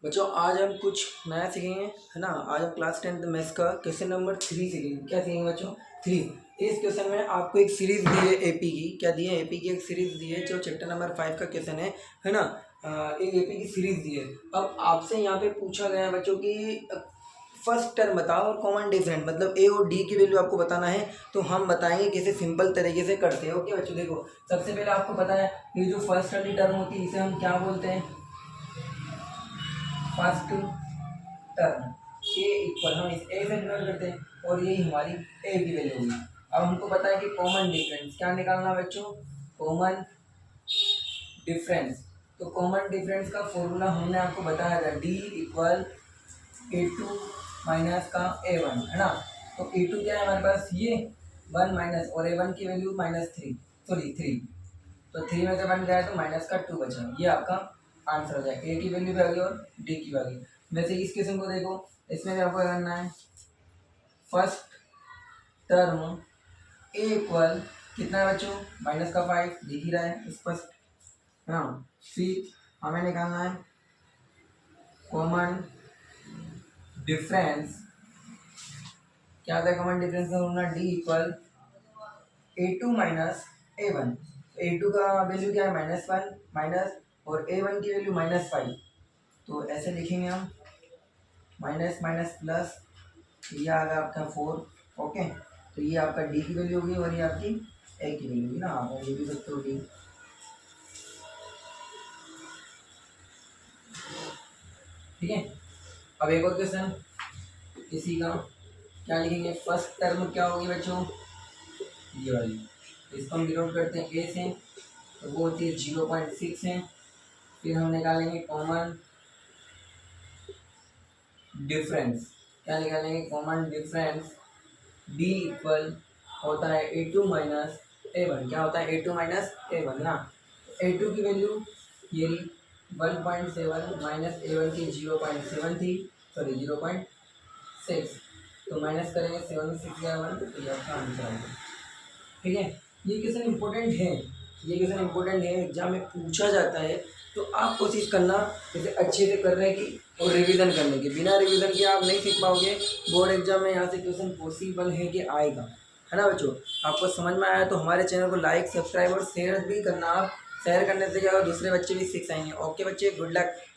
बच्चों आज हम कुछ नया सीखेंगे, है ना। आज हम क्लास 10th मैथ्स का क्वेश्चन नंबर 3 सीखेंगे। क्या सीखेंगे बच्चों? 3। इस क्वेश्चन में आपको एक सीरीज दी है एपी की। क्या दी है? एपी की एक सीरीज दी है जो चैप्टर नंबर 5 का क्वेश्चन है ना। एक एपी की सीरीज दी है। अब आपसे यहाँ पे पूछा गया है बच्चों की फर्स्ट टर्म बताओ और कॉमन डिफरेंट, मतलब ए और डी की वैल्यू आपको बताना है। तो हम बताएंगे कैसे सिंपल तरीके से करते हैं। ओके बच्चों, देखो सबसे पहले आपको पता है ये जो फर्स्ट वाली टर्म होती है इसे हम क्या बोलते हैं? First term. ए इक्वल हम इस ए से डिनोट करते हैं और ये हमारी ए की वैल्यू होगी। अब हमको पता है कि कॉमन डिफरेंस क्या निकालना है बच्चों? Common difference. तो कॉमन डिफरेंस का फॉर्मूला हमने आपको बताया था, d equal a two minus का ए वन, है ना। तो ए टू क्या है हमारे पास? ये वन माइनस, और ए वन की value minus three, sorry three. तो थ्री में से वन गया तो माइनस का टू बचा। ये आपका आंसर हो जाएगा। ए की वैल्यू भी आ गई और डी की भी आ गई। वैसे इस क्वेश्चन को देखो, इसमें भी आपको करना है फर्स्ट टर्म ए इक्वल कितना है बच्चों? माइनस का फाइव, दिख ही रहा है स्पष्ट, है ना। फिर हमें निकालना है कॉमन डिफरेंस। क्या आता है कॉमन डिफरेंस का formula? D equal a two minus a one. A two का वैल्यू क्या है? माइनस वन माइनस, और ए वन की वैल्यू माइनस फाइव। तो ऐसे लिखेंगे हम, माइनस माइनस प्लस, ये आ गया आपका फोर। ओके, तो ये आपका डी की वैल्यू होगी और ये आपकी ए की वैल्यू होगी ना। आप ये भी सकते हो डी। ठीक है, अब एक और क्वेश्चन इसी का। क्या लिखेंगे? फर्स्ट टर्म क्या होगी बच्चों? ये वाली। इसको हम डिनोट करते हैं ए से, तो वो होती है 0.6 है। फिर हम निकालेंगे कॉमन डिफरेंस। क्या निकालेंगे? कॉमन डिफरेंस डी इक्वल होता है ए टू माइनस ए वन। क्या होता है? ए टू माइनस ए वन ना। ए टू की वैल्यू ये रही 1.7 माइनस ए वन की 0.7 थी, सॉरी 0.6। तो माइनस करेंगे 7 में 6 गया 1, तो ये आपका आंसर आएगा। ठीक है, ये क्वेश्चन इंपॉर्टेंट है। ये क्वेश्चन इंपॉर्टेंट है, एग्जाम में पूछा जाता है। तो आप कोशिश करना जैसे अच्छे से करने की और रिवीजन करने की। बिना रिवीजन के आप नहीं सीख पाओगे। बोर्ड एग्जाम में यहाँ से क्वेश्चन पॉसिबल है कि आएगा, है ना बच्चों। आपको समझ में आया तो हमारे चैनल को लाइक सब्सक्राइब और शेयर भी करना। आप शेयर करने से क्या होगा, दूसरे बच्चे भी सीख जाएंगे। ओके बच्चे, गुड लक।